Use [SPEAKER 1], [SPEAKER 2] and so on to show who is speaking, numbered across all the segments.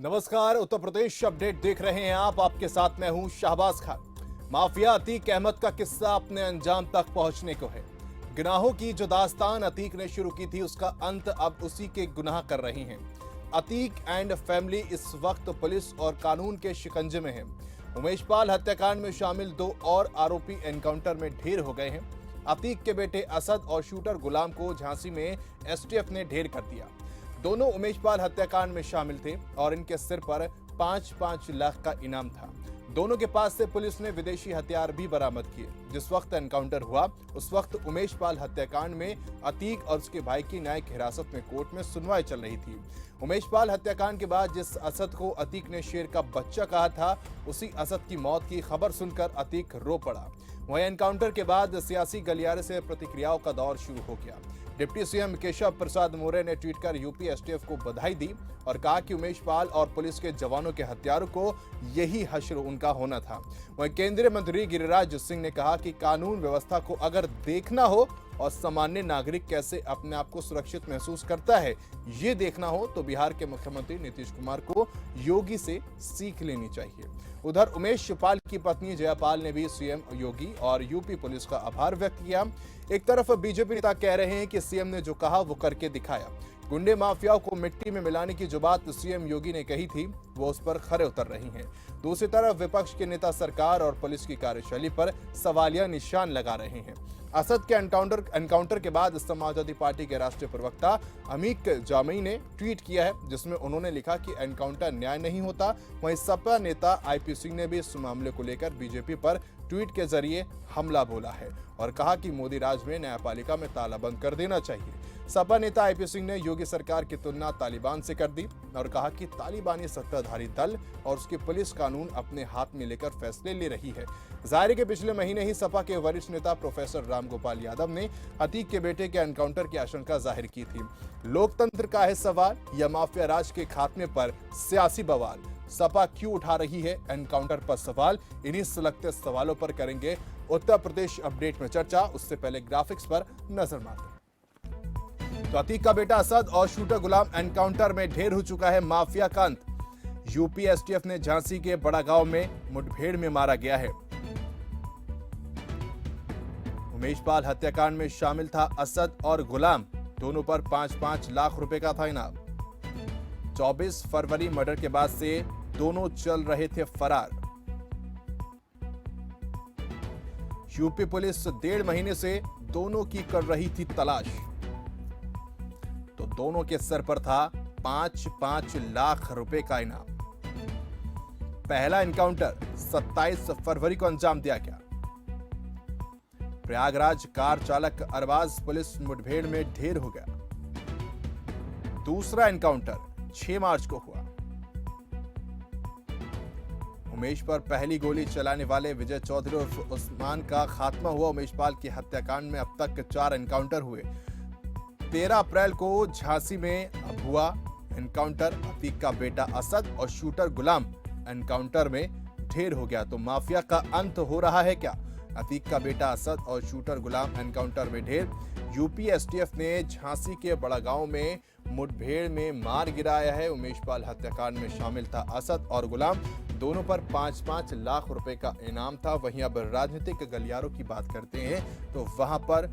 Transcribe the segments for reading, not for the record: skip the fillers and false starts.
[SPEAKER 1] नमस्कार, उत्तर प्रदेश अपडेट देख रहे हैं आप। आपके साथ मैं हूं शाहबाज खान। माफिया अतीक अहमद का किस्सा अपने अंजाम तक पहुंचने को है। गुनाहों की जो दास्तान अतीक ने शुरू की थी, उसका अंत अब उसी के गुनाह कर रही हैं। अतीक एंड फैमिली इस वक्त पुलिस और कानून के शिकंजे में है। उमेश पाल हत्याकांड में शामिल 2 और आरोपी एनकाउंटर में ढेर हो गए हैं। अतीक के बेटे असद और शूटर गुलाम को झांसी में एसटीएफ ने ढेर कर दिया। दोनों उमेश पाल हत्याकांड में शामिल थे और इनके सिर पर 5-5 लाख का इनाम था। दोनों के पास से पुलिस ने विदेशी हथियार भी बरामद किए। जिस वक्त एनकाउंटर हुआ उस वक्त उमेश पाल हत्याकांड में अतीक और उसके भाई की न्यायिक हिरासत में कोर्ट में सुनवाई चल रही थी। उमेश पाल हत्याकांड के बाद जिस असद को अतीक ने शेर का बच्चा कहा था, उसी असद की मौत की खबर सुनकर अतीक रो पड़ा। वहीं एनकाउंटर के बाद सियासी गलियारे से प्रतिक्रियाओं का दौर शुरू हो गया। डिप्टी सीएम केशव प्रसाद मौर्य ने ट्वीट कर यूपी एसटीएफ को बधाई दी और कहा कि उमेश पाल और पुलिस के जवानों के हत्यारों को यही हश्र उनका होना था। वहीं केंद्रीय मंत्री गिरिराज सिंह ने कहा कि कानून व्यवस्था को अगर देखना हो और सामान्य नागरिक कैसे अपने आप को सुरक्षित महसूस करता है, ये देखना हो तो बिहार के मुख्यमंत्री नीतीश कुमार को योगी से सीख लेनी चाहिए। उधर उमेश पाल की पत्नी जयापाल ने भी सीएम योगी और यूपी पुलिस का आभार व्यक्त किया। एक तरफ बीजेपी नेता कह रहे हैं कि सीएम ने जो कहा वो करके दिखाया। गुंडे माफियाओं को मिट्टी में मिलाने की जो बात सीएम योगी ने कही थी, वो उस पर खरे उतर रही हैं। दूसरी तरफ विपक्ष के नेता सरकार और पुलिस की कार्यशैली पर सवालिया निशान लगा रहे हैं। असद के एनकाउंटर के बाद समाजवादी पार्टी के राष्ट्रीय प्रवक्ता अमीक जामी ने ट्वीट किया है, जिसमें उन्होंने लिखा कि एनकाउंटर न्याय नहीं होता। वहीं सपा नेता आईपी सिंह ने भी इस मामले को लेकर बीजेपी पर ट्वीट के जरिए हमला बोला है और कहा कि मोदी राज में न्यायपालिका में तालाबंद कर देना चाहिए। सपा नेता आईपी सिंह ने योगी सरकार की तुलना तालिबान से कर दी और कहा कि तालिबानी सत्ताधारी दल और उसकी पुलिस कानून अपने हाथ में लेकर फैसले ले रही है। जाहिर है कि पिछले महीने ही सपा के वरिष्ठ नेता प्रोफेसर रामगोपाल यादव ने अतीक के बेटे के एनकाउंटर की आशंका जाहिर की थी। लोकतंत्र का है सवाल या माफिया राज के खात्मे पर सियासी बवाल? सपा क्यों उठा रही है एनकाउंटर पर सवाल? इन्हीं सुलगते सवालों पर करेंगे उत्तर प्रदेश अपडेट में चर्चा। उससे पहले ग्राफिक्स पर नजर मारते हैं। तो अतीक का बेटा असद और शूटर गुलाम एनकाउंटर में ढेर हो चुका है माफिया का अंत। यूपी एसटीएफ ने झांसी के बड़ा गांव में मुठभेड़ में मारा गया है। उमेश पाल हत्याकांड में शामिल था असद और गुलाम। दोनों पर 5-5 लाख रुपए का था इनाम। 24 फरवरी मर्डर के बाद से दोनों चल रहे थे फरार। यूपी पुलिस 1.5 महीने से दोनों की कर रही थी तलाश। तो दोनों के सर पर था 5-5 लाख रुपए का इनाम। पहला एनकाउंटर 27 फरवरी को अंजाम दिया गया। प्रयागराज कार चालक अरबाज पुलिस मुठभेड़ में ढेर हो गया। दूसरा एनकाउंटर 6 मार्च को हुआ। उमेश पर पहली गोली चलाने वाले विजय चौधरी उर्फ उस्मान का खात्मा हुआ। उमेश पाल की हत्याकांड में अब तक 4 एनकाउंटर हुए। 13 अप्रैल को झांसी में अब हुआ एनकाउंटर। अतीक का बेटा असद और शूटर गुलाम एनकाउंटर में ढेर हो गया। तो माफिया का अंत हो रहा है क्या? अतीक का बेटा असद और शूटर गुलाम एनकाउंटर में ढेर। यूपी एसटीएफ ने झांसी के बड़ा गांव में मुठभेड़ में मार गिराया है। उमेश पाल हत्याकांड में शामिल था असद और गुलाम। दोनों पर 5-5 लाख रुपए का इनाम था। वहीं अब राजनीतिक गलियारों की बात करते हैं तो वहां पर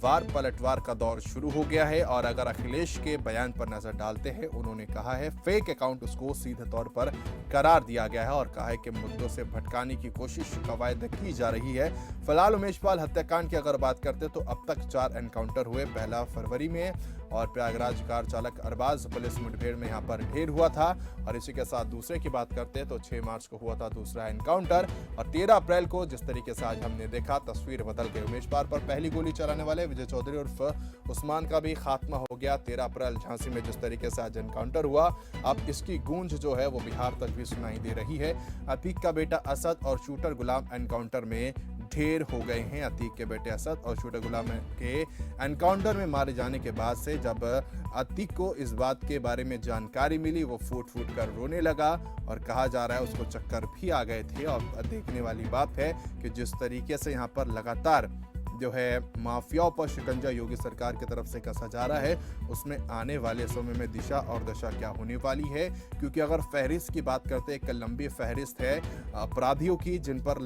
[SPEAKER 1] वार पलटवार का दौर शुरू हो गया है। और अगर अखिलेश के बयान पर नजर डालते हैं, उन्होंने कहा है फेक अकाउंट उसको सीधे तौर पर करार दिया गया है और कहा है कि मुद्दों से भटकाने की कोशिश कवायद की जा रही है। फिलहाल उमेश पाल हत्याकांड की अगर बात करते तो अब तक 4 एनकाउंटर हुए। पहला फरवरी में और प्रयागराज कार चालक अरबाज पुलिस मुठभेड़ में यहां पर ढेर हुआ था। और इसी के साथ दूसरे की बात करते हैं तो 6 मार्च को हुआ था दूसरा एनकाउंटर। और 13 अप्रैल को जिस तरीके से आज हमने देखा, तस्वीर बदल गई। उमेश पाल पर पहली गोली चलाने वाले विजय चौधरी उर्फ उस्मान का भी खात्मा हो गया। 13 अप्रैल झांसी में जिस तरीके से आज एनकाउंटर हुआ, अब इसकी गूंज जो है वो बिहार तक भी सुनाई दे रही है। अतीक का बेटा असद और शूटर गुलाम एनकाउंटर में ढेर हो गए हैं। अतीक के बेटे असद और शूटर गुलाम के एनकाउंटर में मारे जाने के बाद से जब अतीक को इस बात के बारे में जानकारी मिली, वो फूट फूट कर रोने लगा और कहा जा रहा है उसको चक्कर भी आ गए थे। और देखने वाली बात है कि जिस तरीके से यहाँ पर लगातार जो है माफियाओं पर शिकंजा योगी सरकार की तरफ से कसा जा रहा है, उसमें आने वाले समय में दिशा और दशा क्या होने वाली है। क्योंकि अगर फहरिस्त की बात करते हैं, एक लंबी फहरिस्त है अपराधियों की जिन पर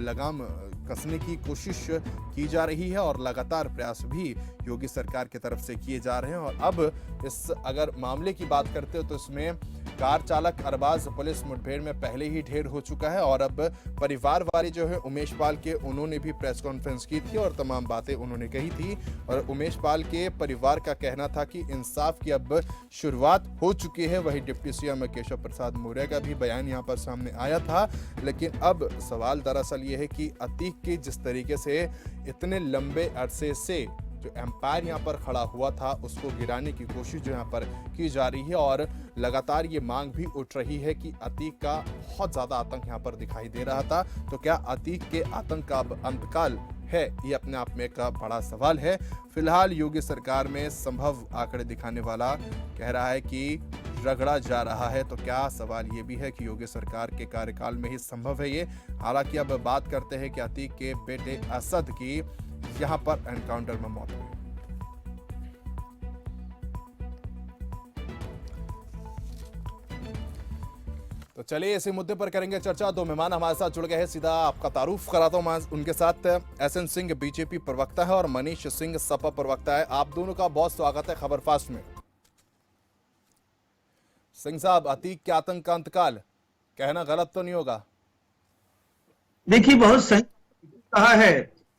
[SPEAKER 1] लगाम कसने की कोशिश की जा रही है और लगातार प्रयास भी योगी सरकार की तरफ से किए जा रहे हैं। और अब इस अगर मामले की बात करते हो तो इसमें कार चालक अरबाज पुलिस मुठभेड़ में पहले ही ढेर हो चुका है और अब परिवार वाले जो है उमेश पाल के, उन्होंने भी प्रेस कॉन्फ्रेंस की थी और तमाम बातें उन्होंने कही थी। और उमेश पाल के परिवार का कहना था कि इंसाफ की अब शुरुआत हो चुकी है। वहीं डिप्टी सीएम केशव प्रसाद मौर्य का भी बयान यहाँ पर सामने आया था। लेकिन अब सवाल दरअसल ये है कि अतीक की जिस तरीके से इतने लंबे अरसे से जो एम्पायर यहाँ पर खड़ा हुआ था उसको गिराने की कोशिश जो यहाँ पर की जा रही है और लगातार ये मांग भी उठ रही है कि अतीक का बहुत ज्यादा आतंक यहाँ पर दिखाई दे रहा था। तो क्या अतीक के आतंक का अब अंतकाल है, ये अपने आप में एक बड़ा सवाल है। फिलहाल योगी सरकार में संभव आंकड़े दिखाने वाला कह रहा है कि रगड़ा जा रहा है। तो क्या सवाल ये भी है कि योगी सरकार के कार्यकाल में ही संभव है ये। हालांकि अब बात करते हैं कि अतीक के बेटे असद की यहां पर एनकाउंटर में मौत हुई। तो चलिए इसी मुद्दे पर करेंगे चर्चा। दो मेहमान हमारे साथ जुड़ गए हैं, सीधा आपका तारुफ कराता हूं मैं उनके साथ। एसएन सिंह बीजेपी प्रवक्ता है और मनीष सिंह सपा प्रवक्ता है। आप दोनों का बहुत स्वागत है खबर फास्ट में। सिंह साहब, अतीक के आतंक का अंतकाल कहना गलत तो नहीं होगा?
[SPEAKER 2] देखिए, बहुत सही कहा है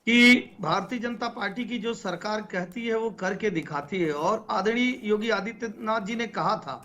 [SPEAKER 2] कि भारतीय जनता पार्टी की जो सरकार कहती है वो करके दिखाती है। और आदरणीय योगी आदित्यनाथ जी ने कहा था,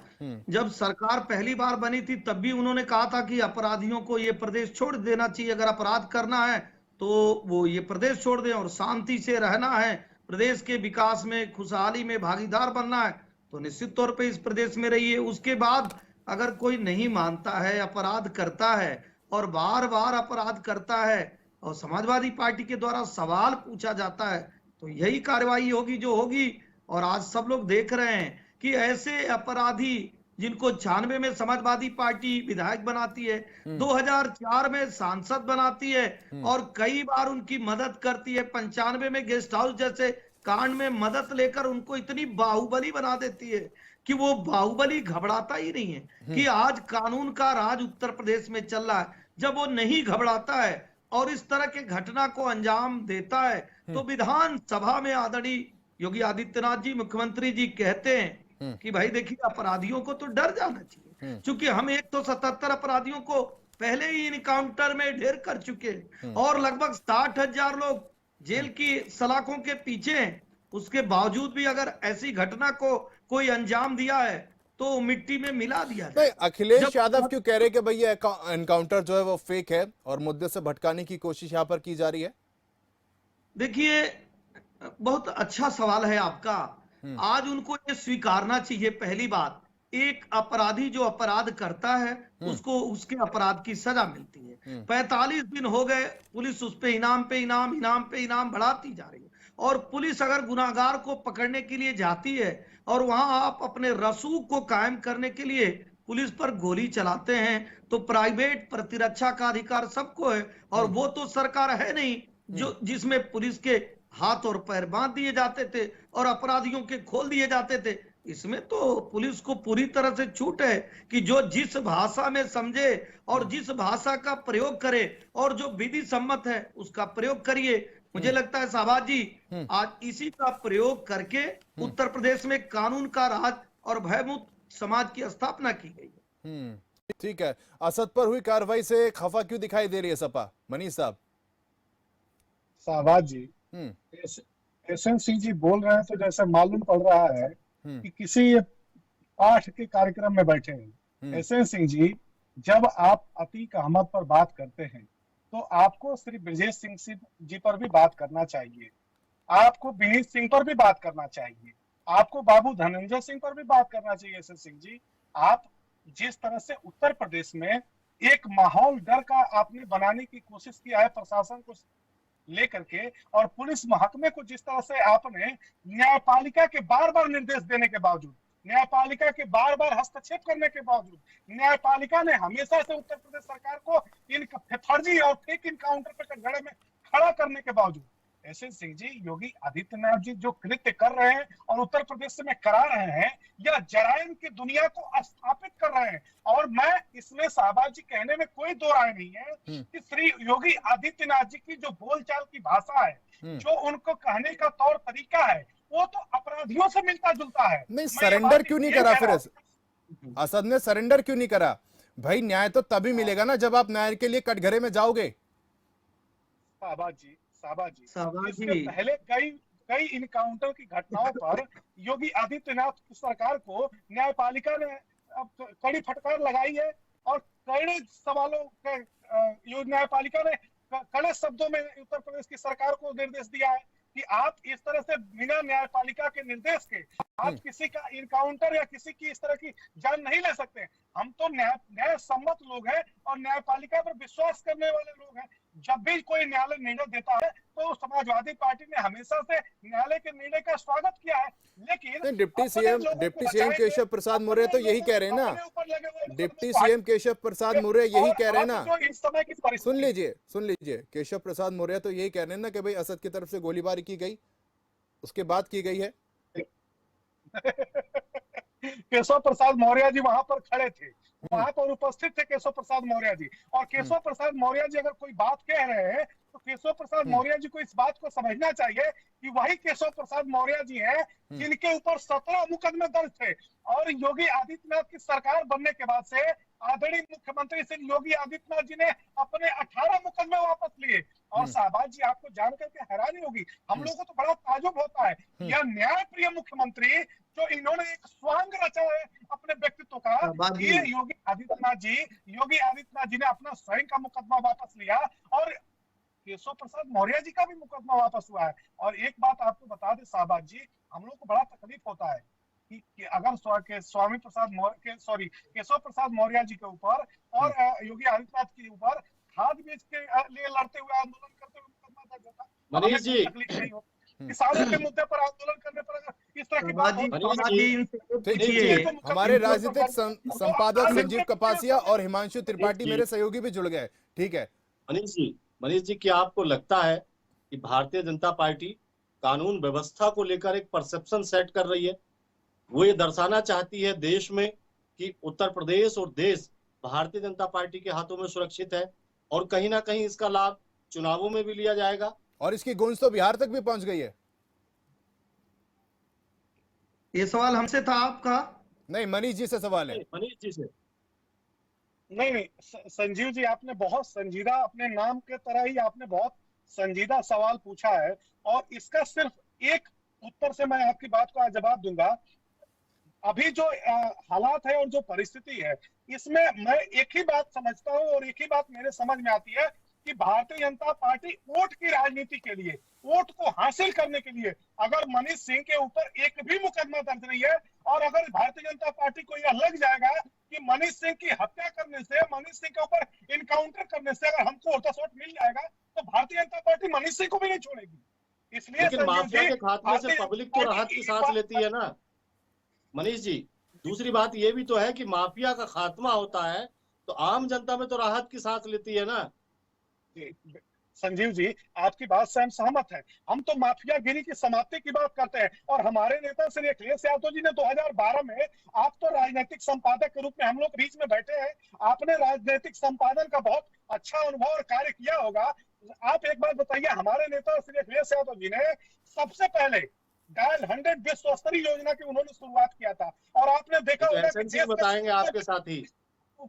[SPEAKER 2] जब सरकार पहली बार बनी थी तब भी उन्होंने कहा था कि अपराधियों को ये प्रदेश छोड़ देना चाहिए। अगर अपराध करना है तो वो ये प्रदेश छोड़ दें और शांति से रहना है, प्रदेश के विकास में, खुशहाली में भागीदार बनना है तो निश्चित तौर पे इस प्रदेश में रहिए। उसके बाद अगर कोई नहीं मानता है, अपराध करता है और बार बार अपराध करता है और समाजवादी पार्टी के द्वारा सवाल पूछा जाता है तो यही कार्रवाई होगी जो होगी। और आज सब लोग देख रहे हैं कि ऐसे अपराधी जिनको 96 में समाजवादी पार्टी विधायक बनाती है, 2004 में सांसद बनाती है और कई बार उनकी मदद करती है, 95 में गेस्ट हाउस जैसे कांड में मदद लेकर उनको इतनी बाहुबली बना देती है कि वो बाहुबली घबराता ही नहीं है कि आज कानून का राज उत्तर प्रदेश में चल रहा है। जब वो नहीं घबराता है और इस तरह के घटना को अंजाम देता है तो विधानसभा में आदरणीय योगी आदित्यनाथ जी, मुख्यमंत्री जी कहते हैं कि भाई देखिए, अपराधियों को तो डर जाना चाहिए। क्योंकि हम 177 अपराधियों को पहले ही इनकाउंटर में ढेर कर चुके हैं और लगभग 60,000 लोग जेल की सलाखों के पीछे हैं। उसके बावजूद भी अगर ऐसी घटना को कोई अंजाम दिया है तो मिट्टी में मिला दिया
[SPEAKER 1] नहीं, अखिलेश यादव क्यों कह रहे कि भैया एनकाउंटर जो है वो फेक है और मुद्दे से भटकाने की कोशिश यहाँ पर की जा रही है?
[SPEAKER 2] देखिए, बहुत अच्छा सवाल है आपका। आज उनको ये स्वीकारना चाहिए। पहली बात, एक अपराधी जो अपराध करता है उसको उसके अपराध की सजा मिलती है। 45 दिन हो गए, पुलिस उस पे इनाम पे इनाम, इनाम पे इनाम बढ़ाती जा रही है। और पुलिस अगर गुनाहगार को पकड़ने के लिए जाती है और वहां आप अपने रसूख को कायम करने के लिए पुलिस पर गोली चलाते हैं तो प्राइवेट प्रतिरक्षा का अधिकार सबको है। और वो तो सरकार है नहीं जो जिसमें पुलिस के हाथ और पैर बांध दिए जाते थे और अपराधियों के खोल दिए जाते थे। इसमें तो पुलिस को पूरी तरह से छूट है कि जो जिस भाषा में समझे और जिस भाषा का प्रयोग करे और जो विधि सम्मत है उसका प्रयोग करिए। मुझे लगता है शाहबाज जी, आज इसी का प्रयोग करके उत्तर प्रदेश में कानून का राज और भयमुक्त समाज की स्थापना की गई है।
[SPEAKER 1] ठीक है, असद पर हुई कार्रवाई से खफा क्यों दिखाई दे रही है सपा? मनीष साहब।
[SPEAKER 3] शाहबाज जी, एसएन सिंह जी बोल रहे हैं तो जैसे मालूम पड़ रहा है कि किसी पाठ के कार्यक्रम में बैठे हैं। एसएन सिंह जी, जब आप अतीक अहमद पर बात करते हैं तो आपको श्री ब्रजेश सिंह जी पर भी बात करना चाहिए, आपको विनीत सिंह पर भी बात करना चाहिए, आपको बाबू धनंजय सिंह पर भी बात करना चाहिए। एसएन सिंह जी, आप जिस तरह से उत्तर प्रदेश में एक माहौल डर का आपने बनाने की कोशिश किया है प्रशासन को लेकर के, और पुलिस महकमे को जिस तरह से आपने न्यायपालिका के बार बार निर्देश देने के बावजूद, न्यायपालिका के बार बार हस्तक्षेप करने के बावजूद, न्यायपालिका ने हमेशा से उत्तर प्रदेश सरकार को इन फर्जी और फेक इनकाउंटर पे कटघरे में खड़ा करने के बावजूद एसएन सिंह जी, योगी आदित्यनाथ जी जो कृत्य कर रहे हैं और उत्तर प्रदेश में करा रहे हैं, यह जराइम की दुनिया को स्थापित कर रहे हैं। और मैं इसमें शाहबाज जी कहने में कोई दो राय नहीं है कि श्री योगी आदित्यनाथ जी की जो बोलचाल की भाषा है, जो उनको कहने का तौर तरीका है, वो तो अपराधियों से मिलता जुलता है।
[SPEAKER 1] नहीं, सरेंडर क्यों नहीं करा? फिर असद ने सरेंडर क्यों नहीं करा? भाई न्याय तो तभी मिलेगा ना जब आप न्याय के लिए कटघरे में जाओगे।
[SPEAKER 3] शाहबाज जी,
[SPEAKER 2] शाहबाज
[SPEAKER 3] इसके
[SPEAKER 2] जी,
[SPEAKER 3] पहले कई इनकाउंटर की घटनाओं पर योगी आदित्यनाथ की सरकार को न्यायपालिका ने कड़ी फटकार लगाई है और कड़े सवालों के न्यायपालिका ने कड़े शब्दों में उत्तर प्रदेश की सरकार को निर्देश दिया है कि आप इस तरह से बिना न्यायपालिका के निर्देश के आप किसी का इनकाउंटर या किसी की इस तरह की जान नहीं ले सकते। हम तो न्याय सम्मत लोग हैं और न्यायपालिका पर विश्वास करने वाले लोग हैं। जब भी कोई न्यायालय निर्णय देता है तो समाजवादी पार्टी ने हमेशा से न्यायालय के निर्णय का स्वागत किया है। लेकिन
[SPEAKER 1] डिप्टी सीएम केशव प्रसाद मौर्य तो यही कह रहे हैं ना, डिप्टी सीएम केशव प्रसाद मौर्य यही कह रहे हैं ना,
[SPEAKER 3] इस समय की
[SPEAKER 1] सुन लीजिए केशव प्रसाद मौर्य तो यही कह रहे हैं ना कि भाई असद की तरफ से गोलीबारी की गई, उसके बाद की गई है।
[SPEAKER 3] केशव प्रसाद मौर्य जी वहां पर खड़े थे, वहां पर उपस्थित थे केशव प्रसाद मौर्य जी, और केशव प्रसाद मौर्य जी अगर कोई बात कह रहे हैं तो केशव प्रसाद मौर्य जी को इस बात को समझना चाहिए कि वही केशव प्रसाद मौर्य जी हैं जिनके ऊपर 17 मुकदमे दर्ज थे। और योगी आदित्यनाथ की सरकार बनने के बाद से आदरणीय मुख्यमंत्री श्री योगी आदित्यनाथ जी ने अपने 18 मुकदमे वापस लिए। और शाहबाज जी, आपको जानकर के हैरानी होगी, हम लोगों को तो बड़ा ताजुब होता है, यह न्याय प्रिय मुख्यमंत्री जो इन्होंने एक स्वांग रचा है अपने व्यक्तित्व का, ये योगी आदित्यनाथ जी ने अपना स्वयं का मुकदमा वापस लिया और केशव प्रसाद मौर्य जी का भी मुकदमा वापस हुआ है। और एक बात आपको बता दें शाहबाज जी, हम लोग को बड़ा तकलीफ होता है कि अगर केशव प्रसाद मौर्य जी के ऊपर और योगी आदित्यनाथ के ऊपर खाद बीज के लिए लड़ते हुए आंदोलन करते हुए मुकदमा दर्ज होता,
[SPEAKER 4] मनीष जी,
[SPEAKER 3] तकलीफ नहीं होती। किसानों के मुद्दे पर आंदोलन करने पर अगर इस तरह की बात
[SPEAKER 1] होती। हमारे राजनीतिक संपादक संजीव कपासिया और हिमांशु त्रिपाठी मेरे सहयोगी भी जुड़ गए। ठीक है
[SPEAKER 4] मनीष जी, क्या आपको लगता है कि भारतीय जनता पार्टी कानून व्यवस्था को लेकर एक परसेप्शन सेट कर रही है? वो ये दर्शाना चाहती है देश में कि उत्तर प्रदेश और देश भारतीय जनता पार्टी के हाथों में सुरक्षित है और कहीं ना कहीं इसका लाभ चुनावों में भी लिया जाएगा,
[SPEAKER 1] और इसकी गूंज तो बिहार तक भी पहुंच गई है।
[SPEAKER 2] ये सवाल हमसे था आपका?
[SPEAKER 1] नहीं, मनीष जी से सवाल है।
[SPEAKER 4] मनीष जी से
[SPEAKER 3] नहीं, संजीव जी, आपने बहुत संजीदा, अपने नाम के तरह ही आपने बहुत संजीदा सवाल पूछा है और इसका सिर्फ एक उत्तर से मैं आपकी बात का जवाब दूंगा। अभी जो हालात है और जो परिस्थिति है, इसमें मैं एक ही बात समझता हूं और एक ही बात मेरे समझ में आती है कि भारतीय जनता पार्टी वोट की राजनीति के लिए, वोट को हासिल करने के लिए अगर मनीष सिंह के ऊपर एक भी मुकदमा दर्ज नहीं है और अगर भारतीय जनता पार्टी को यह लग जाएगा कि मनीष सिंह की हत्या करने से, मनीष सिंह के ऊपर इनकाउंटर करने से अगर हमको वोट मिल जाएगा तो भारतीय जनता पार्टी मनीष सिंह को भी नहीं छोड़ेगी। इसलिए
[SPEAKER 4] माफिया के खात्मे से पब्लिक तो राहत की सांस लेती है ना मनीष जी। दूसरी बात ये भी तो है कि माफिया का खात्मा होता है तो आम जनता में तो राहत की सांस लेती है ना।
[SPEAKER 3] संजीव जी, आपकी बात से हम सहमत हैं। हम तो माफियागिरी की समाप्ति की बात करते हैं और हमारे नेता श्री अखिलेश यादव जी ने 2012 में, आप तो राजनीतिक संपादक के रूप में हम लोग बीच में बैठे हैं, आपने राजनीतिक संपादन का बहुत अच्छा अनुभव और कार्य किया होगा। आप एक बात बताइए, हमारे नेता श्री अखिलेश यादव जी ने सबसे पहले डायल 100 विश्व स्तरीय योजना की उन्होंने शुरुआत किया था और आपने देखा होगा
[SPEAKER 4] कि बताएंगे आपके साथ ही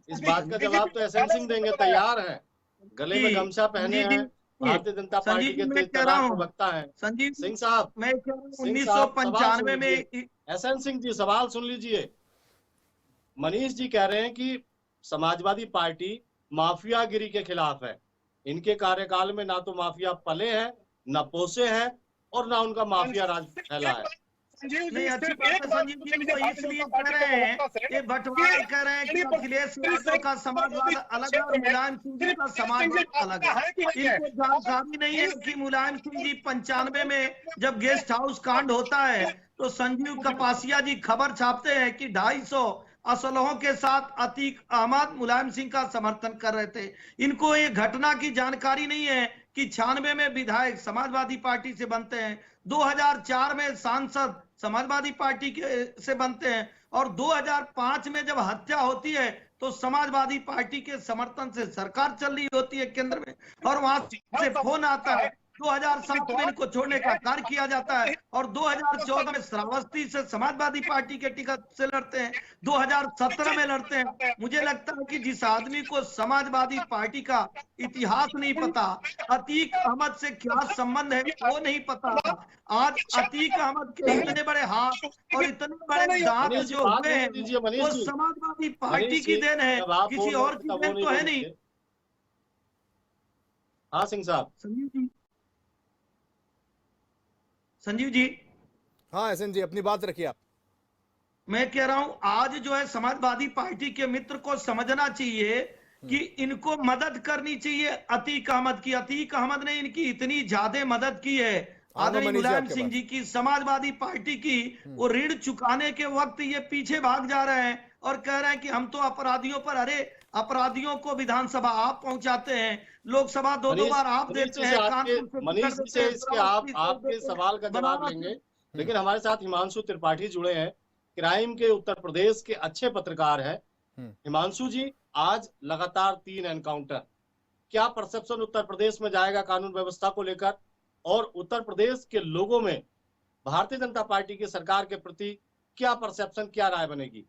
[SPEAKER 4] इस बात का जवाब तो एसएन सिंह देंगे, तैयार है, गले में गमछा पहने हैं, भारतीय जनता पार्टी के प्रवक्ता हैं
[SPEAKER 2] संजीव
[SPEAKER 4] सिंह साहब।
[SPEAKER 2] मैं 1995 में
[SPEAKER 4] एसएन सिंह जी सवाल सुन लीजिए। मनीष जी कह रहे हैं कि समाजवादी पार्टी माफियागिरी के खिलाफ है, इनके कार्यकाल में ना तो माफिया पले हैं, ना पोसे हैं और ना उनका माफिया राज फैला है।
[SPEAKER 2] नहीं, अच्छी बात है संजीव जी, वो इसलिए कह रहे हैं, ये बंटवारा कह रहे हैं कि अखिलेश यादव का समाजवाद अलग है और मुलायम सिंह जी का समाजवाद अलग है। इनको जानकारी नहीं है कि मुलायम सिंह जी 95 में जब गेस्ट हाउस कांड होता है तो संजीव कपासिया जी खबर छापते हैं कि 250 असलहों के साथ अतीक अहमद मुलायम सिंह का समर्थन कर रहे थे। इनको ये घटना की जानकारी नहीं है कि 96 में विधायक समाजवादी पार्टी से बनते हैं, 2004 में सांसद समाजवादी पार्टी के से बनते हैं और 2005 में जब हत्या होती है तो समाजवादी पार्टी के समर्थन से सरकार चल रही होती है केंद्र में, और वहां से फोन आता है। 2007 में इनको छोड़ने का कार्य किया जाता है और 2014 में श्रावस्ती से समाजवादी पार्टी के टिकट से लड़ते हैं, 2017 में लड़ते हैं। मुझे लगता है कि जिस आदमी को समाजवादी पार्टी का इतिहास नहीं पता, अतीक अहमद से क्या संबंध है वो नहीं पता, आज अतीक अहमद के इतने बड़े हाथ और इतने बड़े दांत
[SPEAKER 4] मनीष जी
[SPEAKER 2] जो
[SPEAKER 4] बात
[SPEAKER 2] हुए
[SPEAKER 4] होने
[SPEAKER 2] हैं
[SPEAKER 4] दीजिए। मनीष
[SPEAKER 2] वो
[SPEAKER 4] जी,
[SPEAKER 2] समाजवादी पार्टी
[SPEAKER 4] मनीष
[SPEAKER 2] की
[SPEAKER 4] जी,
[SPEAKER 2] देन है,
[SPEAKER 4] जब आप बोल
[SPEAKER 2] किसी
[SPEAKER 4] रहे
[SPEAKER 2] और
[SPEAKER 4] थे
[SPEAKER 2] की
[SPEAKER 4] तब वो
[SPEAKER 2] देन
[SPEAKER 4] नहीं
[SPEAKER 2] तो है
[SPEAKER 4] बोल
[SPEAKER 2] नहीं।
[SPEAKER 4] रहे थे। हाँ सिंह साहब।
[SPEAKER 2] संजीव जी
[SPEAKER 1] हाँ एसएन जी, अपनी बात रखिए आप।
[SPEAKER 2] मैं कह रहा हूं आज जो है समाजवादी पार्टी के मित्र को समझना चाहिए कि इनको मदद करनी चाहिए अतीक अहमद की। अतीक अहमद ने इनकी इतनी ज्यादा मदद की है आदरणीय
[SPEAKER 1] मनीष जी
[SPEAKER 2] मुलायम
[SPEAKER 1] आपके
[SPEAKER 2] सिंह
[SPEAKER 1] पास।
[SPEAKER 2] जी की, समाजवादी पार्टी की। वो ऋण चुकाने के वक्त ये पीछे भाग जा रहे हैं और कह रहे हैं कि हम तो अपराधियों पर, अरे अपराधियों को विधानसभा आप पहुंचाते हैं, लोकसभा दो
[SPEAKER 4] मनीष
[SPEAKER 2] बार आप
[SPEAKER 4] मनीष
[SPEAKER 2] देते
[SPEAKER 4] जी से
[SPEAKER 2] हैं,
[SPEAKER 4] आपके
[SPEAKER 2] कानपुर से
[SPEAKER 4] मनीष
[SPEAKER 2] टिकट
[SPEAKER 4] जी
[SPEAKER 2] देते
[SPEAKER 4] से
[SPEAKER 2] हैं,
[SPEAKER 4] इसके
[SPEAKER 2] श्रावस्ती से
[SPEAKER 4] आपके
[SPEAKER 2] देते हैं,
[SPEAKER 4] सवाल का जवाब
[SPEAKER 2] बनारस
[SPEAKER 4] लेंगे,
[SPEAKER 2] से।
[SPEAKER 4] लेकिन हमारे साथ हिमांशु त्रिपाठी जुड़े हैं, क्राइम के उत्तर प्रदेश के अच्छे पत्रकार हैं। हिमांशु जी, आज लगातार 3 एनकाउंटर, क्या परसेप्शन उत्तर प्रदेश में जाएगा कानून व्यवस्था को लेकर, और उत्तर प्रदेश के लोगों में भारतीय जनता पार्टी की सरकार के प्रति क्या परसेप्शन, क्या राय बनेगी?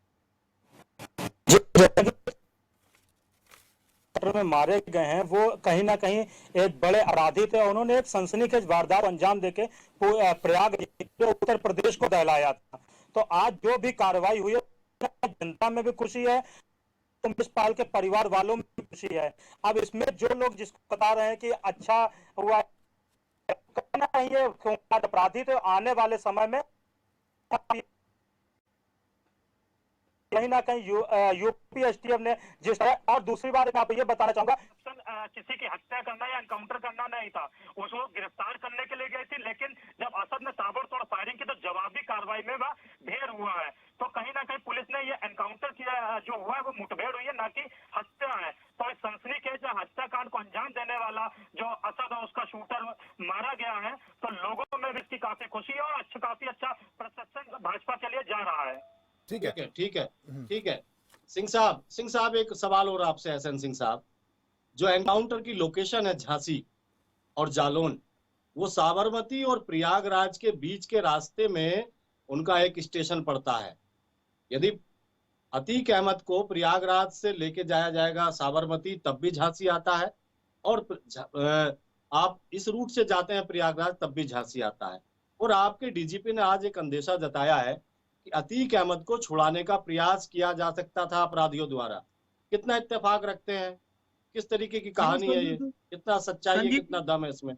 [SPEAKER 5] में मारे गए हैं वो कहीं ना कहीं एक बड़े अपराधी थे। उन्होंने एक सनसनीखेज वारदात को अंजाम देके प्रयाग उत्तर प्रदेश को दहलाया था। तो आज जो भी कार्रवाई हुई है, जनता में भी खुशी है, पाल के परिवार वालों में भी खुशी है। अब इसमें जो लोग जिसको बता रहे हैं कि अच्छा हुआ, कहना ये अपराधी थे, आने वाले समय में कहीं ना कहीं यूपी एसटीएफ ने जिस तरह, और दूसरी बात मैं आपको ये बताना चाहूंगा, किसी की हत्या करना या एनकाउंटर करना नहीं था, उसको गिरफ्तार करने के लिए गई थी, लेकिन जब असद ने ताबड़तोड़ फायरिंग की तो जवाबी कार्रवाई में वह ढेर हुआ है। तो कहीं ना कहीं पुलिस ने ये एनकाउंटर किया, जो हुआ है वो मुठभेड़ हुई है, ना कि हत्या है। तो इस सनसनीखेज हत्याकांड को अंजाम देने वाला जो असद है उसका शूटर मारा गया है, तो लोगों में भी इसकी काफी खुशी है और काफी अच्छा परसेप्शन भाजपा के लिए जा रहा है।
[SPEAKER 1] ठीक है
[SPEAKER 4] ठीक है। सिंह साहब एक सवाल और आपसे, एसएन सिंह साहब, जो एनकाउंटर की लोकेशन है झांसी और जालौन, वो साबरमती और प्रयागराज के बीच के रास्ते में उनका एक स्टेशन पड़ता है। यदि अतीक अहमद को प्रयागराज से लेके जाया जाएगा साबरमती, तब भी झांसी आता है, और आप इस रूट से जाते हैं प्रयागराज, तब भी झांसी आता है। और आपके डीजीपी ने आज एक अंदेशा जताया है कि अतीक अहमद को छुड़ाने का प्रयास किया जा सकता था अपराधियों द्वारा। कितना इत्तेफाक रखते हैं, किस तरीके की कहानी है ये, कितना सच्चाई है, कितना दम है इसमें?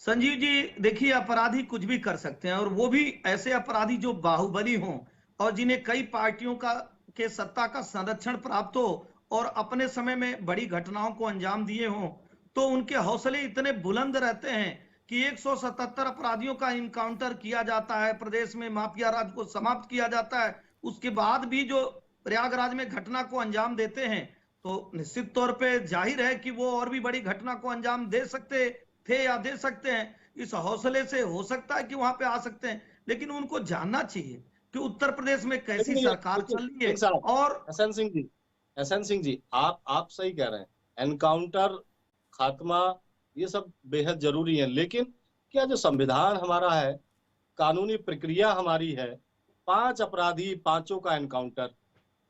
[SPEAKER 2] संजीव जी देखिए, अपराधी कुछ भी कर सकते हैं, और वो भी ऐसे अपराधी जो बाहुबली हों और जिन्हें कई पार्टियों का के सत्ता का संरक्षण प्राप्त हो और अपने समय में बड़ी घटनाओं को अंजाम दिए हों, तो उनके हौसले इतने बुलंद रहते हैं कि 177 अपराधियों का इनकाउंटर किया जाता है, प्रदेश में माफिया राज को समाप्त किया जाता है, उसके बाद भी जो प्रयागराज में घटना को अंजाम देते हैं, तो निश्चित तौर पे जाहिर है कि वो और भी बड़ी घटना को अंजाम दे सकते थे या दे सकते हैं। इस हौसले से हो सकता है कि वहां पे आ सकते हैं, लेकिन उनको जानना चाहिए कि उत्तर प्रदेश में कैसी सरकार चल रही है। और
[SPEAKER 4] एसएन सिंह जी, आप सही कह रहे हैं, एनकाउंटर, खात्मा, ये सब बेहद जरूरी है, लेकिन क्या जो संविधान हमारा है, कानूनी प्रक्रिया हमारी है, 5 अपराधी, 5 का एनकाउंटर,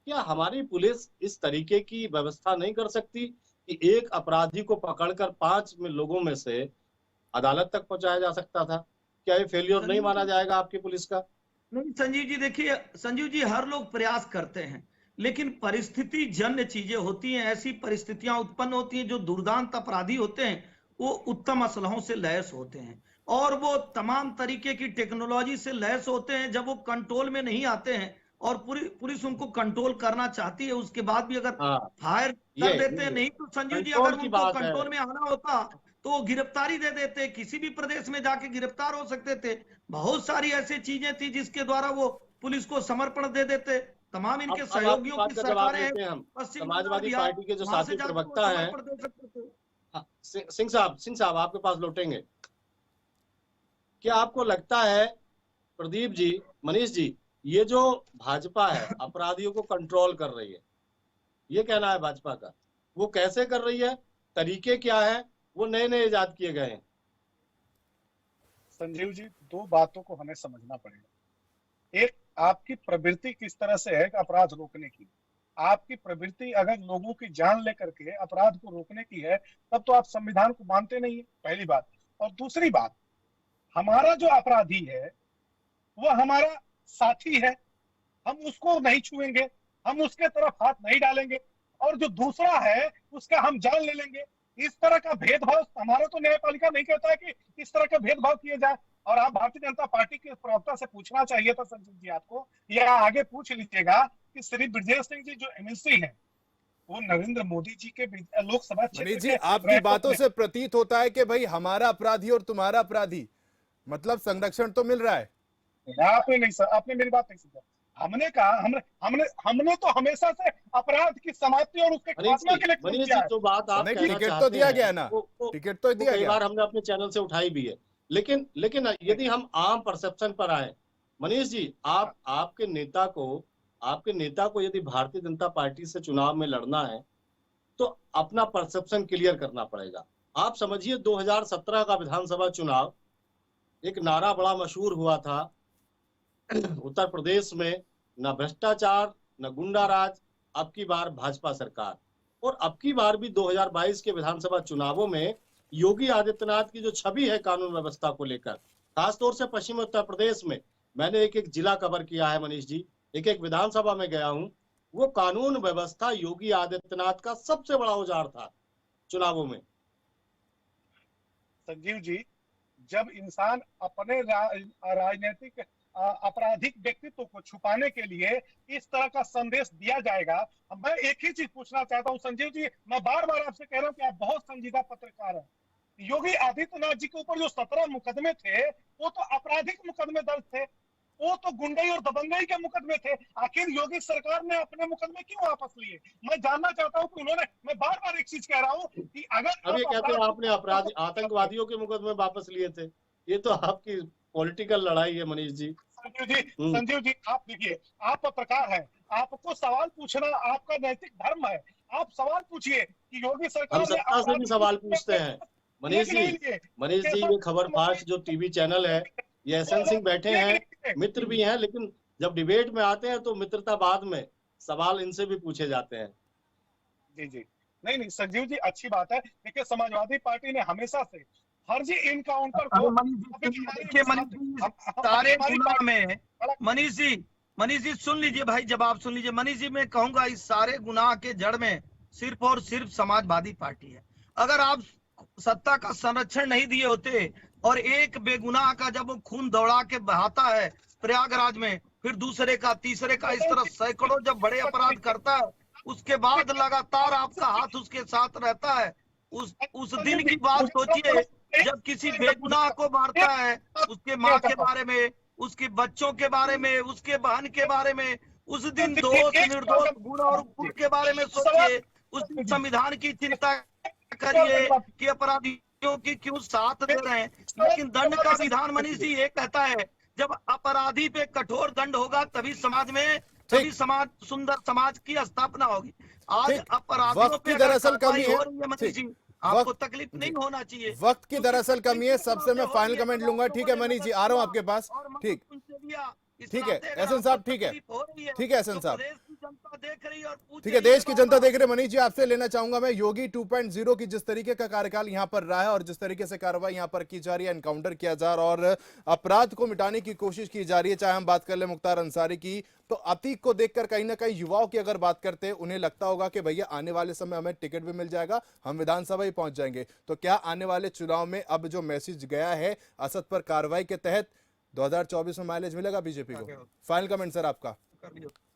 [SPEAKER 4] क्या हमारी पुलिस इस तरीके की व्यवस्था नहीं कर सकती कि एक अपराधी को पकड़कर 5 लोगों में से अदालत तक पहुंचाया जा सकता था? क्या ये फेलियर नहीं माना जाएगा आपकी पुलिस का?
[SPEAKER 2] नहीं संजीव जी, देखिए संजीव जी, हर लोग प्रयास करते हैं, लेकिन परिस्थिति जन्य चीजें होती हैं, ऐसी परिस्थितियां उत्पन्न होती हैं, जो दुर्दांत अपराधी होते हैं वो उत्तम असलहों से लैस होते हैं और वो तमाम तरीके की टेक्नोलॉजी से लैस होते हैं। जब वो कंट्रोल में नहीं आते हैं और पुलिस उनको कंट्रोल करना चाहती है, उसके बाद भी अगर फायर कर देते हैं, नहीं तो संजीव जी अगर उनको कंट्रोल में आना होता तो गिरफ्तारी दे देते, किसी भी प्रदेश में जाके गिरफ्तार हो सकते थे। बहुत सारी ऐसी चीजें थी जिसके द्वारा वो पुलिस को समर्पण दे देते। तमाम इनके
[SPEAKER 4] अब
[SPEAKER 2] सहयोगियों
[SPEAKER 4] बात
[SPEAKER 2] की
[SPEAKER 4] का जवाब
[SPEAKER 2] सरकारें हैं,
[SPEAKER 4] देते हैं हम।
[SPEAKER 2] पश्चिम
[SPEAKER 4] समाजवादी
[SPEAKER 2] बंगाल,
[SPEAKER 4] पार्टी के जो
[SPEAKER 2] वहां से
[SPEAKER 4] साथी
[SPEAKER 2] जाके वो
[SPEAKER 4] प्रवक्ता हैं,
[SPEAKER 2] समर्पण दे सकते थे।
[SPEAKER 4] हाँ, सिंह साहब आपके पास लौटेंगे। क्या आपको लगता है प्रदीप जी, मनीष जी, ये जो भाजपा है अपराधियों को कंट्रोल कर रही है, ये कहना है भाजपा का, वो कैसे कर रही है, तरीके क्या है, वो नए नए इजाद किए गए हैं?
[SPEAKER 3] संजीव जी, दो बातों को हमें समझना पड़ेगा। एक, आपकी प्रवृत्ति किस तरह से है कि अपराध रोकने की। आपकी प्रवृत्ति अगर लोगों की जान लेकर के अपराध को रोकने की है, तब तो आप संविधान को मानते नहीं है, पहली बात। और दूसरी बात, हमारा जो अपराधी है वो हमारा साथी है, हम उसको नहीं छुएंगे, हम उसके तरफ हाथ नहीं डालेंगे, और जो दूसरा है उसका हम जान ले लेंगे। इस तरह का भेदभाव हमारा तो न्यायपालिका नहीं कहता है कि इस तरह का भेदभाव किए जाए। और आप भारतीय जनता पार्टी के प्रवक्ता से पूछना चाहिए था संजीव जी आपको, या आगे पूछ लीजिएगा कि श्री ब्रजेश सिंह जी जो एमएलसी हैं, वो नरेंद्र मोदी जी के लोकसभा क्षेत्र
[SPEAKER 1] मनीष जी,
[SPEAKER 3] के
[SPEAKER 1] आपकी बातों से प्रतीत होता है कि भाई हमारा अपराधी और तुम्हारा अपराधी, मतलब संरक्षण तो मिल रहा है।
[SPEAKER 3] आपने नहीं सर, आपने मेरी बात नहीं समझा। हमने कहा, हमने तो हमेशा से अपराध की समाप्ति और उसके खात्मा के लिए काम
[SPEAKER 4] मनीष
[SPEAKER 3] किया
[SPEAKER 4] जी,
[SPEAKER 3] है।
[SPEAKER 4] जो बात आप
[SPEAKER 1] नहीं,
[SPEAKER 4] कहना
[SPEAKER 1] टिकट तो
[SPEAKER 4] चाहते
[SPEAKER 1] दिया
[SPEAKER 4] हैं,
[SPEAKER 1] गया है ना, टिकट तो दिया
[SPEAKER 4] कई
[SPEAKER 1] गया।
[SPEAKER 4] बार हमने अपने चैनल से उठाई भी है, लेकिन यदि हम आम परसेप्शन पर आए, मनीष जी, आपके नेता को यदि भारतीय जनता पार्टी से चुनाव में लड़ना है तो अपना परसेप्शन क्लियर करना पड़ेगा। आप समझिए 2017 का विधानसभा चुनाव, एक नारा बड़ा मशहूर हुआ था, उत्तर प्रदेश में न भ्रष्टाचार न गुंडा राज, अब की बार भाजपा सरकार। और अब की बार भी 2022 के विधानसभा चुनावों में योगी आदित्यनाथ की जो छवि है कानून व्यवस्था को लेकर, खासतौर से पश्चिम उत्तर प्रदेश में, मैंने एक एक जिला कवर किया है मनीष जी, एक एक विधानसभा में गया हूं, वो कानून व्यवस्था योगी आदित्यनाथ का सबसे बड़ा औजार था चुनावों में।
[SPEAKER 3] संजीव जी, जब इंसान अपने राजनीतिक आपराधिक व्यक्तित्व को छुपाने के लिए इस तरह का संदेश दिया जाएगा। मैं एक ही चीज पूछना चाहता हूं संजीव जी, मैं बार बार आपसे कह रहा हूं कि आप बहुत संजीदा पत्रकार हैं। योगी आदित्यनाथ जी के ऊपर जो 17 मुकदमे थे, वो तो आपराधिक मुकदमे दर्ज थे, वो तो गुंडई और दबंगई के मुकदमे थे। आखिर योगी सरकार ने अपने मुकदमे क्यों वापस लिए? मैं जानना चाहता हूं कि उन्होंने, मैं बार बार एक चीज कह रहा हूं कि अगर
[SPEAKER 4] अब ये कहते हैं आपने
[SPEAKER 3] अपराध
[SPEAKER 4] आतंकवादियों के मुकदमे वापस लिए थे, ये तो आपकी पॉलिटिकल लड़ाई है मनीष जी।
[SPEAKER 3] संजीव जी, आप देखिए, आप पत्रकार हैं, आपको सवाल पूछना आपका नैतिक धर्म है। आप सवाल पूछिए कि योगी सरकार
[SPEAKER 4] हम सत्ता से भी सवाल पूछते हैं मनीष जी। ये खबर फास्ट जो टीवी चैनल है, ये एसएन सिंह बैठे हैं, मित्र भी हैं, लेकिन जब डिबेट में आते हैं तो मित्रता बाद में, सवाल इनसे भी पूछे जाते हैं।
[SPEAKER 3] जी जी, नहीं संजीव जी, अच्छी बात है। देखिए, समाजवादी पार्टी ने हमेशा से फर्जी इनकाउंटर को,
[SPEAKER 2] सारे गुनाह में, मनीष जी सुन लीजिए भाई, जवाब सुन लीजिए। मनीष जी, मैं कहूंगा इस सारे गुनाह के जड़ में सिर्फ और सिर्फ समाजवादी पार्टी है। अगर आप सत्ता का संरक्षण नहीं दिए होते और एक बेगुनाह का जब वो खून दौड़ा के बहाता है प्रयागराज में, फिर दूसरे का, तीसरे का, इस तरह सैकड़ों जब बड़े अपराध करता है, उसके बाद लगातार आपका हाथ उसके साथ रहता है। उस दिन की बात सोचिए जब किसी बेगुनाह को मारता है, उसके माँ के बारे में, उसके बच्चों के बारे में, उसके बहन के बारे में, उस दिन दोष निर्दोष गुण और गुण के बारे में सोचिए। उस संविधान की चिंता करिए कि अपराधियों की क्यों साथ दे रहे हैं। लेकिन दंड का विधान मनीष जी ये कहता है, जब अपराधी पे कठोर दंड होगा तभी समाज में, तभी समाज, सुंदर समाज की स्थापना होगी। आज अपराधियों पे
[SPEAKER 1] दरअसल कमी है
[SPEAKER 3] मनीष जी, आपको तकलीफ नहीं होना चाहिए।
[SPEAKER 1] वक्त की दरअसल कमी है। सबसे मैं फाइनल कमेंट लूंगा। ठीक है मनीष जी, आ रहा हूं आपके पास। ठीक है एहसन साहब, ठीक है एहसन साहब, ठीक है, देश की जनता देख रही है। मनीष जी, आपसे लेना चाहूंगा मैं, योगी 2.0 की जिस तरीके का कार्यकाल यहां पर रहा है और जिस तरीके से कार्रवाई यहां पर की जा रही है, एनकाउंटर किया जा रहा है और अपराध को मिटाने की कोशिश की जा रही है, चाहे हम बात कर ले मुख्तार अंसारी की, तो अतीक को देखकर कहीं ना कहीं युवाओं की अगर बात करते हैं, उन्हें लगता होगा कि भैया आने वाले समय हमें टिकट भी मिल जाएगा, हम विधानसभा ही पहुंच जाएंगे। तो क्या आने वाले चुनाव में अब जो मैसेज गया है असद पर कार्रवाई के तहत 2024 में माइलेज मिलेगा बीजेपी को? फाइनल कमेंट सर आपका।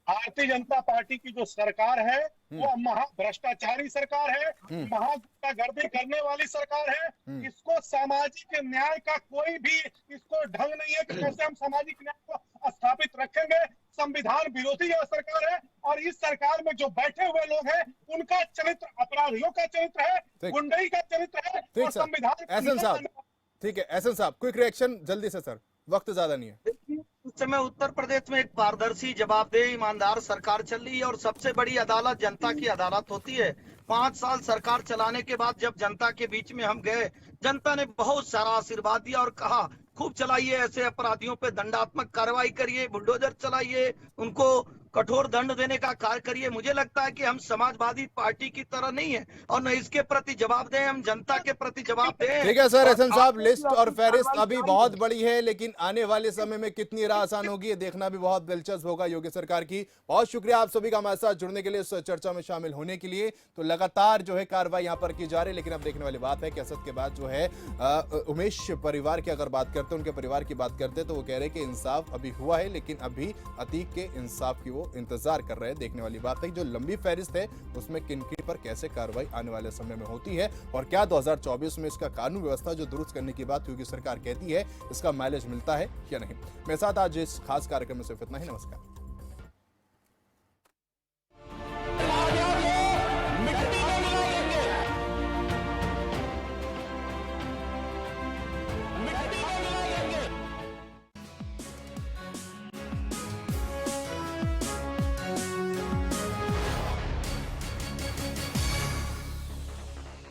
[SPEAKER 3] भारतीय जनता पार्टी की जो सरकार है वो महाभ्रष्टाचारी सरकार है, महागुंडागर्दी करने वाली सरकार है। इसको सामाजिक न्याय का कोई भी इसको ढंग नहीं है कि कैसे हम सामाजिक न्याय को स्थापित रखेंगे। संविधान विरोधी यह सरकार है, और इस सरकार में जो बैठे हुए लोग हैं उनका चरित्र अपराधियों का चरित्र है,
[SPEAKER 1] ठीक।
[SPEAKER 3] गुंडई का चरित्र है,
[SPEAKER 1] ठीक
[SPEAKER 3] और
[SPEAKER 1] सर।
[SPEAKER 3] संविधान
[SPEAKER 1] एहसन साहब, ठीक है एहसन साहब, क्विक रिएक्शन जल्दी से सर, वक्त ज्यादा नहीं है।
[SPEAKER 2] देखिए, इस समय उत्तर प्रदेश में एक पारदर्शी, जवाबदेह, ईमानदार सरकार चल रही है और सबसे बड़ी अदालत जनता की अदालत होती है। 5 साल सरकार चलाने के बाद जब जनता के बीच में हम गए, जनता ने बहुत सारा आशीर्वाद दिया और कहा खूब चलाइए, ऐसे अपराधियों पे दंडात्मक कार्रवाई करिए, बुलडोजर चलाइए, उनको कठोर दंड देने का कार्य करिए। मुझे लगता है कि हम समाजवादी पार्टी की तरह नहीं है और न इसके प्रति जवाब दें, हम जनता के प्रति जवाब दें।
[SPEAKER 1] ठीक है सर, एहसन साहब,
[SPEAKER 2] और
[SPEAKER 1] लिस्ट और फहरिस्त
[SPEAKER 2] कार्रवाई
[SPEAKER 1] अभी
[SPEAKER 2] जारी
[SPEAKER 1] बहुत
[SPEAKER 2] है।
[SPEAKER 1] बड़ी है, लेकिन आने वाले समय में कितनी राह आसान होगी ये देखना भी बहुत दिलचस्प होगा योगी सरकार की। बहुत शुक्रिया आप सभी का हमारे साथ जुड़ने के लिए, इस चर्चा में शामिल होने के लिए। तो लगातार जो है कार्रवाई यहाँ पर की जा रही है, लेकिन अब देखने वाली बात है कि असद के बाद जो है उमेश परिवार की अगर बात करते हैं, उनके परिवार की बात करते हैं, तो वो कह रहे हैं कि इंसाफ अभी हुआ है, लेकिन अभी अतीक के इंसाफ की वो इंतजार कर रहे हैं। देखने वाली बात है कि जो लंबी फहरिस्त है उसमें किन किन पर कैसे कार्रवाई आने वाले समय में होती है, और क्या 2024 में इसका कानून व्यवस्था जो दुरुस्त करने की बात योगी सरकार कहती है, इसका माइलेज मिलता है या नहीं। मेरे साथ आज इस खास कार्यक्रम में सिर्फ इतना ही। नमस्कार।